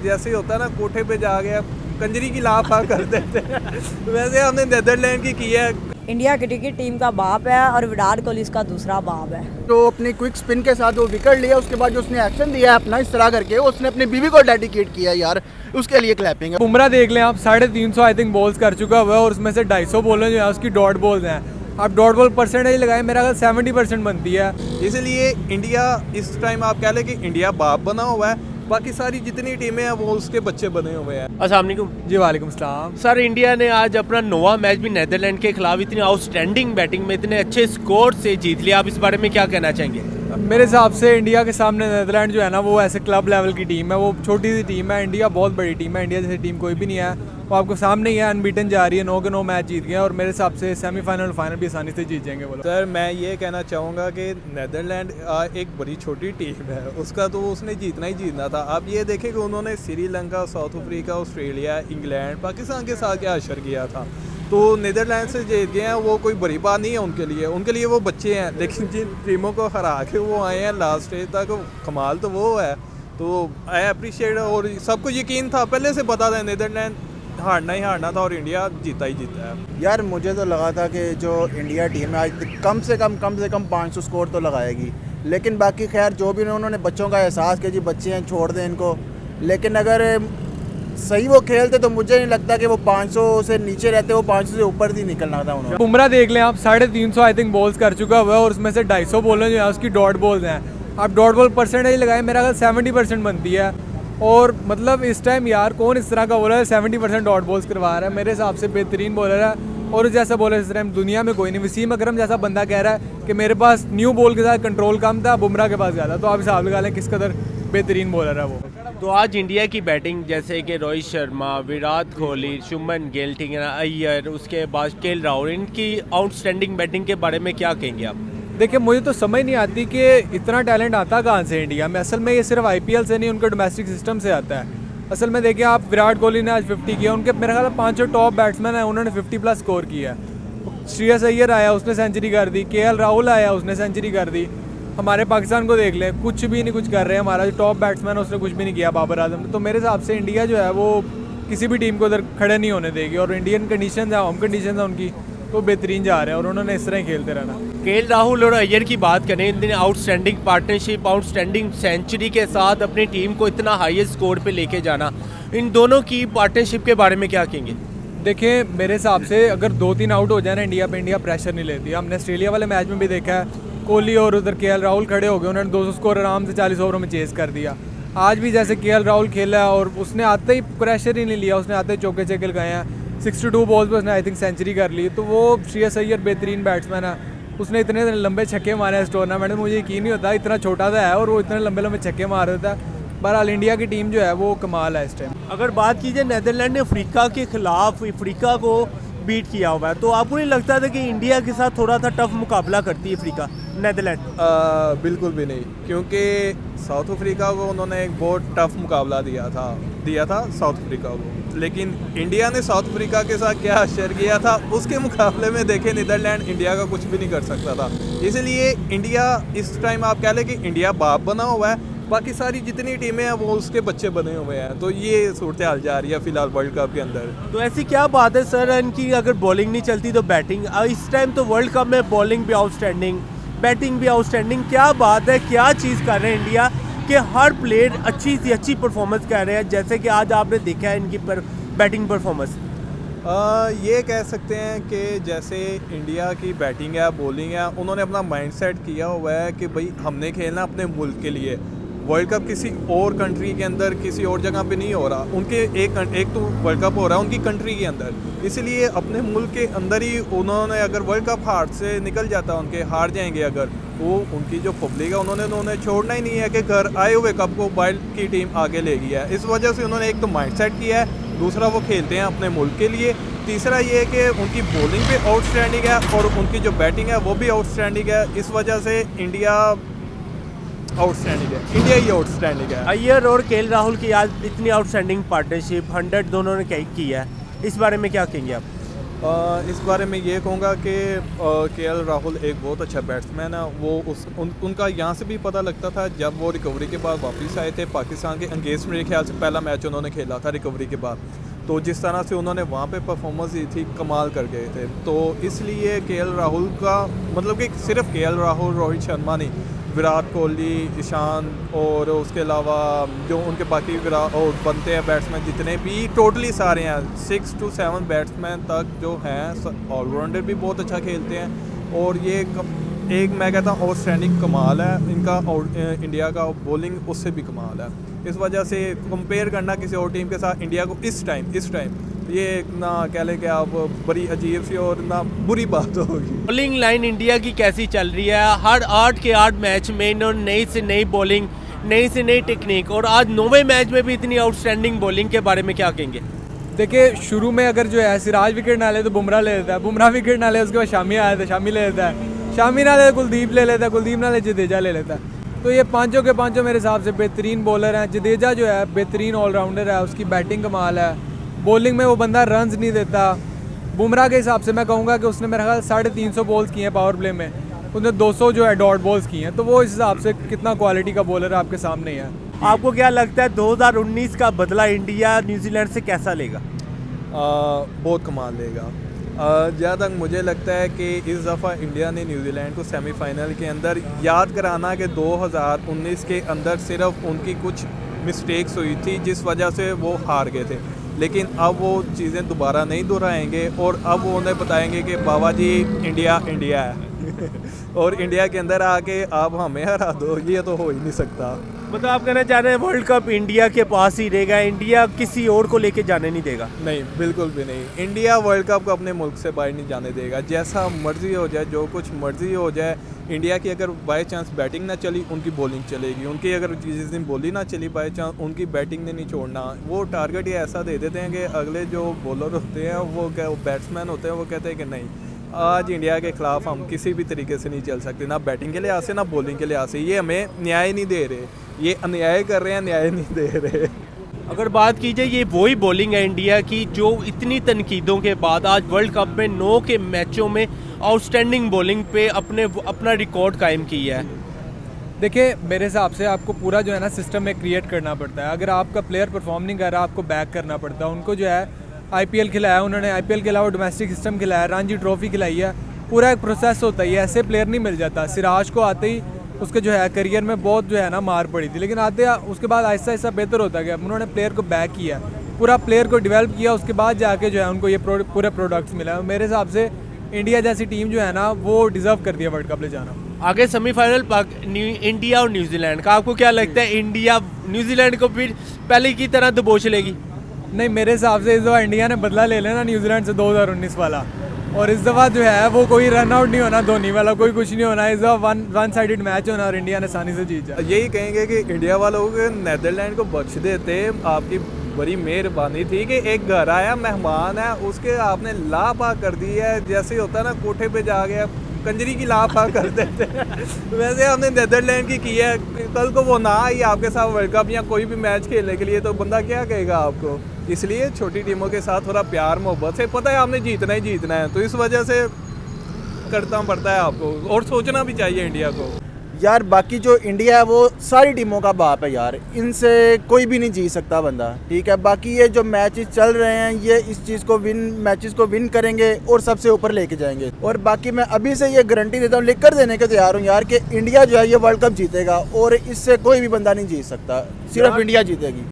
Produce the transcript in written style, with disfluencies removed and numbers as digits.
जैसे ही होता है ना, कोठे पे जा गया कंजरी की लाफा कर देते हैं वैसे हमने नीदरलैंड की है। इंडिया क्रिकेट टीम का बाप है और विराट कोहली इसका दूसरा बाप है। तो अपनी क्विक स्पिन के साथ वो विकेट लिया, उसके बाद जो उसने एक्शन दिया है अपना इस तरह करके, उसने अपनी बीवी को डेडिकेट किया यार, उसके लिए क्लैपिंग है। बुमराह देख लें आप, 350 आई थिंक बॉल्स कर चुका हुआ है और उसमें से 250 बॉलें जो है उसकी डॉट बॉल्स हैं। आप डॉट बॉल परसेंटेज लगाए, मेरा ख्याल 70% बनती है। इसलिए इंडिया इस टाइम आप कह लें कि इंडिया बाप बना हुआ है, बाकी सारी जितनी टीमें हैं वो उसके बच्चे बने हुए हैं। अस्सलाम वालेकुम जी वालेकुम सलाम। सर, इंडिया ने आज अपना 9वां मैच भी नीदरलैंड के खिलाफ इतनी आउटस्टैंडिंग बैटिंग में इतने अच्छे स्कोर से जीत लिया। आप इस बारे में क्या कहना चाहेंगे? मेरे हिसाब से इंडिया के सामने नीदरलैंड जो है ना, वो ऐसे क्लब लेवल की टीम है, वो छोटी सी टीम है। इंडिया बहुत बड़ी टीम है, इंडिया जैसी टीम कोई भी नहीं है। वो आपको सामने ही है, अनबीटन जा रही है, 9 के 9 मैच जीत गए और मेरे हिसाब से सेमीफाइनल और फाइनल भी आसानी से जीत जाएंगे वो लोग। सर मैं ये कहना चाहूँगा कि नीदरलैंड एक बड़ी छोटी टीम है, उसका तो उसने जीतना ही जीतना था। आप ये देखें कि उन्होंने Sri Lanka, south Africa, Australia, England, Pakistan के साथ क्या अशर किया था, तो नीदरलैंड से जीत गए हैं। वो कोई बड़ी बात नहीं है उनके लिए वो बच्चे हैं, लेकिन जिन टीमों को हरा के वो आए हैं लास्ट स्टेज तक, कमाल तो वो है। तो आई अप्रिशिएट, और सबको यकीन था, पहले से पता था नीदरलैंड हारना ही हारना था और इंडिया जीता ही जीता है। यार मुझे तो लगा था कि जो इंडिया टीम है आज कम से कम 500 स्कोर तो लगाएगी, लेकिन बाकी खैर जो भी उन्होंने बच्चों का एहसास किया, जी बच्चे हैं छोड़ दें इनको, लेकिन अगर सही वो खेलते तो मुझे नहीं लगता कि वो 500 से नीचे रहते, वो 500 से ऊपर ही निकलना था उन्होंने। बुमराह देख लें आप, 350 आई थिंक बॉल्स कर चुका हुआ है और उसमें से 250 बॉलें जो है उसकी डॉट बॉल्स हैं। आप डॉट बॉल परसेंटेज लगाए, मेरा ख्याल 70% बनती है। और मतलब इस टाइम यार कौन इस तरह का बॉलर है 70% डॉट बॉल्स करवा रहा है? मेरे हिसाब से बेहतरीन बॉलर है और जैसा बॉलर इस टाइम दुनिया में कोई नहीं। वसीम अकरम जैसा बंदा कह रहा है कि मेरे पास न्यू बॉल के साथ कंट्रोल कम था, बुमराह के पास ज़्यादा। तो आप हिसाब लगा लें किस कदर बेहतरीन बॉलर है वो। तो आज इंडिया की बैटिंग जैसे कि रोहित शर्मा, विराट कोहली, शुभमन गिल, ठीक है ना, अय्यर, उसके बाद केएल राहुल, इनकी आउटस्टैंडिंग बैटिंग के बारे में क्या कहेंगे आप? देखिए मुझे तो समझ नहीं आती कि इतना टैलेंट आता कहाँ से इंडिया में। असल में ये सिर्फ आईपीएल से नहीं, उनके डोमेस्टिक सिस्टम से आता है। असल में देखिए आप, विराट कोहली ने आज 50 किया, उनके मेरे ख्याल 5 टॉप बैट्समैन हैं, उन्होंने 50+ स्कोर किया है। श्रेयस अय्यर आया, उसने सेंचुरी कर दी। केएल राहुल आया, उसने सेंचुरी कर दी। हमारे पाकिस्तान को देख लें, कुछ भी नहीं कुछ कर रहे हैं। हमारा जो टॉप बैट्समैन है उसने कुछ भी नहीं किया, बाबर आजम ने। तो मेरे हिसाब से इंडिया जो है वो किसी भी टीम को उधर खड़े नहीं होने देगी। और इंडियन कंडीशन है, होम कंडीशन है उनकी, तो बेहतरीन जा रहे हैं और उन्होंने इस तरह ही खेलते रहना। केएल राहुल और अय्यर की बात करें, इतनी आउटस्टैंडिंग पार्टनरशिप, आउटस्टैंडिंग सेंचुरी के साथ अपनी टीम को इतना हाईएस्ट स्कोर पे लेके जाना, इन दोनों की पार्टनरशिप के बारे में क्या कहेंगे? देखिए मेरे हिसाब से अगर 2-3 आउट हो जाए ना इंडिया पे, इंडिया प्रेशर नहीं लेती। हमने ऑस्ट्रेलिया वाले मैच में भी देखा है, कोहली और उधर केएल राहुल खड़े हो गए, उन्होंने 200 स्कोर आराम से 40 ओवरों में चेस कर दिया। आज भी जैसे केएल राहुल खेला और उसने आते ही प्रेशर ही नहीं लिया, उसने आते ही चौके छक्के लगाए हैं। 62 बॉल्स पर उसने आई थिंक सेंचुरी कर ली। तो वो श्रेयस अय्यर बेहतरीन बैट्समैन है, उसने इतने लंबे छक्के मारे हैं इस टूर्नामेंट में, मुझे यकीन नहीं होता। इतना छोटा सा है और वो इतने लंबे लंबे छक्के मार देता है। बहरहाल इंडिया की टीम जो है वो कमाल है इस टाइम। अगर बात कीजिए, नीदरलैंड ने अफ्रीका के खिलाफ अफ्रीका को बीट किया हुआ है, तो आपको नहीं लगता था कि इंडिया के साथ थोड़ा सा टफ मुकाबला करती है अफ्रीका, नीदरलैंड? बिल्कुल भी नहीं, क्योंकि साउथ अफ्रीका को उन्होंने एक बहुत टफ मुकाबला दिया था साउथ अफ्रीका को। लेकिन इंडिया ने साउथ अफ्रीका के साथ क्या अशर किया था, उसके मुकाबले में देखे नीदरलैंड इंडिया का कुछ भी नहीं कर सकता था। इसलिए इंडिया इस टाइम आप कह लें कि इंडिया बाप बना हुआ है, बाकी सारी जितनी टीमें हैं वो उसके बच्चे बने हुए हैं। तो ये सूरत हाल जा रही है फिलहाल वर्ल्ड कप के अंदर। तो ऐसी क्या बात है सर, इनकी अगर बॉलिंग नहीं चलती तो बैटिंग, इस टाइम तो वर्ल्ड कप में बॉलिंग भी आउटस्टैंडिंग, बैटिंग भी आउटस्टैंडिंग, क्या बात है, क्या चीज़ कर रहे हैं इंडिया कि हर प्लेयर अच्छी सी अच्छी परफॉर्मेंस कर रहे हैं, जैसे कि आज आपने देखा है इनकी बैटिंग परफॉर्मेंस? ये कह सकते हैं कि जैसे इंडिया की बैटिंग है, बॉलिंग है, उन्होंने अपना माइंड सेट किया हुआ है कि भाई हमने खेलना अपने मुल्क के लिए। वर्ल्ड कप किसी और कंट्री के अंदर, किसी और जगह पे नहीं हो रहा, उनके एक तो वर्ल्ड कप हो रहा है उनकी कंट्री के अंदर, इसलिए अपने मुल्क के अंदर ही उन्होंने, अगर वर्ल्ड कप हार से निकल जाता, उनके हार जाएंगे अगर, वो उनकी जो पब्लिक है उन्होंने छोड़ना ही नहीं है कि घर आए हुए कप को बाइल की टीम आगे ले गई है। इस वजह से उन्होंने एक तो माइंड सेट किया है, दूसरा वो खेलते हैं अपने मुल्क के लिए, तीसरा ये है कि उनकी बॉलिंग भी आउटस्टैंडिंग है और उनकी जो बैटिंग है वो भी आउटस्टैंडिंग है। इस वजह से इंडिया आउटस्टैंडिंग है, इंडिया ही आउटस्टैंडिंग है। अय्यर और केएल राहुल की आज इतनी आउटस्टैंडिंग पार्टनरशिप, 100 दोनों ने की है, इस बारे में क्या कहेंगे आप? इस बारे में ये कहूँगा कि केएल राहुल एक बहुत अच्छा बैट्समैन है। वो उनका यहाँ से भी पता लगता था जब वो रिकवरी के बाद वापस आए थे पाकिस्तान के अगेंस्ट, मेरे ख्याल से पहला मैच उन्होंने खेला था रिकवरी के बाद, तो जिस तरह से उन्होंने वहाँ पे परफॉर्मेंस दी थी कमाल कर गए थे। तो इसलिए केएल राहुल का मतलब कि सिर्फ केएल राहुल, रोहित शर्मा नहीं, विराट कोहली, ईशान और उसके अलावा जो उनके बाकी और बनते हैं बैट्समैन जितने भी टोटली सारे हैं 6 to 7 बैट्समैन तक जो हैं ऑलराउंडर भी बहुत अच्छा खेलते हैं। और ये एक मैं कहता हूँ आउटस्टैंडिंग कमाल है इनका, और इंडिया का बॉलिंग उससे भी कमाल है। इस वजह से कंपेयर करना किसी और टीम के साथ इंडिया को इस टाइम ये ना कह लें कि आप बड़ी अजीब सी और ना बुरी बात होगी। बॉलिंग लाइन इंडिया की कैसी चल रही है? हर 8 के 8 मैच में इन्होंने नई से नई बॉलिंग, नई से नई टेक्निक, और आज 9वें मैच में भी इतनी आउटस्टैंडिंग बॉलिंग के बारे में क्या कहेंगे? देखिए शुरू में अगर जो है सिराज विकेट ना ले तो बुमराह ले लेता है, बुमराह विकेट ना ले उसके बाद शामी आया था, शामी ले लेता है, शामी ना ले कुलदीप ले लेता है, कुलदीप ना ले जडेजा ले लेता है। तो ये पांचों के पांचों मेरे हिसाब से बेहतरीन बॉलर हैं। जडेजा जो है बेहतरीन ऑलराउंडर है, उसकी बैटिंग कमाल है, बॉलिंग में वो बंदा रन्स नहीं देता। बुमराह के हिसाब से मैं कहूँगा कि उसने मेरा ख्याल 350 बॉल्स किए हैं पावर प्ले में, उसने 200 जो है डॉट बॉल्स किए हैं, तो वो इस हिसाब से कितना क्वालिटी का बॉलर है आपके सामने ही है। आपको क्या लगता है 2019 का बदला इंडिया न्यूजीलैंड से कैसा लेगा? बहुत कमाल लेगा। जहाँ तक मुझे लगता है कि इस दफ़ा इंडिया ने न्यूजीलैंड को सेमीफाइनल के अंदर याद कराना कि 2019 के अंदर सिर्फ उनकी कुछ मिस्टेक्स हुई थी जिस वजह से वो हार गए थे, लेकिन अब वो चीज़ें दोबारा नहीं दोहराएंगे और अब वो उन्हें बताएंगे कि बाबा जी इंडिया इंडिया है और इंडिया के अंदर आके आप हमें हरा दो, ये तो हो ही नहीं सकता। मतलब आप कहना चाह रहे हैं वर्ल्ड कप इंडिया के पास ही रहेगा, इंडिया किसी और को लेके जाने नहीं देगा? नहीं, बिल्कुल भी नहीं। इंडिया वर्ल्ड कप को अपने मुल्क से बाहर नहीं जाने देगा। जैसा मर्जी हो जाए, जो कुछ मर्जी हो जाए, इंडिया की अगर बाई चांस बैटिंग ना चली उनकी बॉलिंग चलेगी, उनकी अगर जिस दिन बॉलिंग ना चली बाई चांस उनकी बैटिंग ने नहीं छोड़ना। वो टारगेट ये ऐसा दे देते हैं कि अगले जो बॉलर होते हैं वो बैट्समैन होते हैं वो कहते हैं कि नहीं, आज इंडिया के ख़िलाफ़ हम किसी भी तरीके से नहीं चल सकते, ना बैटिंग के लिहाज से ना बॉलिंग के लिहाज से। ये हमें न्याय नहीं दे रहे, ये अन्याय कर रहे हैं, न्याय नहीं दे रहे। अगर बात की जाए ये वही बॉलिंग है इंडिया की जो इतनी तनकीदों के बाद आज वर्ल्ड कप में 9 के मैचों में आउटस्टैंडिंग बॉलिंग पे अपना रिकॉर्ड कायम किया है। देखिए मेरे हिसाब से आपको पूरा जो है ना सिस्टम में क्रिएट करना पड़ता है। अगर आपका प्लेयर परफॉर्म नहीं कर रहा आपको बैक करना पड़ता है। उनको जो है आईपीएल खिलाया उन्होंने, आईपीएल के अलावा डोमेस्टिक सिस्टम खिलाया, रणजी ट्रॉफी खिलाई है, पूरा एक प्रोसेस होता है। ऐसे प्लेयर नहीं मिल जाता। सिराज को आते ही उसके जो है करियर में बहुत जो है ना मार पड़ी थी, लेकिन आते उसके बाद आहिस्ता आहिस्ता बेहतर होता गया। उन्होंने प्लेयर को बैक किया, पूरा प्लेयर को डेवलप किया, उसके बाद जाके जो है उनको ये पूरे प्रोडक्ट्स मिला। मेरे हिसाब से इंडिया जैसी टीम जो है ना वो डिज़र्व करती है वर्ल्ड कप ले जाना। आगे सेमीफाइनल इंडिया और न्यूजीलैंड का, आपको क्या लगता है इंडिया न्यूजीलैंड को फिर पहले की तरह दबोच लेगी? नहीं, मेरे हिसाब से इस दफ़ा इंडिया ने बदला ले लेना न्यूजीलैंड से 2019 वाला, और इस दफ़ा जो है वो कोई रन आउट नहीं होना धोनी वाला, कोई कुछ नहीं होना। इस दफ़ा वन साइडेड मैच होना और इंडिया ने आसानी से जीत जाए। यही कहेंगे कि इंडिया वालों को नीदरलैंड को बख्श देते, आपकी बड़ी मेहरबानी थी कि एक घर आया मेहमान है उसके आपने लापा कर दी है। जैसे होता है ना कोठे पे जा गया कंजरी की लापा कर देते हैं वैसे हमने नीदरलैंड की है। कल को वो ना आई आपके साथ वर्ल्ड कप या कोई भी मैच खेलने के लिए तो बंदा क्या कहेगा आपको। इसलिए छोटी टीमों के साथ थोड़ा प्यार मोहब्बत से, पता है आपने जीतना ही जीतना है, तो इस वजह से करना पड़ता है आपको, और सोचना भी चाहिए इंडिया को। यार बाकी जो इंडिया है वो सारी टीमों का बाप है यार, इनसे कोई भी नहीं जीत सकता बंदा, ठीक है। बाकी ये जो मैचेस चल रहे हैं ये इस चीज़ को मैचेस को विन करेंगे और सबसे ऊपर लेके जाएंगे। और बाकी मैं अभी से ये गारंटी देता हूँ, लिख कर देने के तैयार हूँ यार कि इंडिया जो है ये वर्ल्ड कप जीतेगा और इससे कोई भी बंदा नहीं जीत सकता, सिर्फ इंडिया जीतेगी।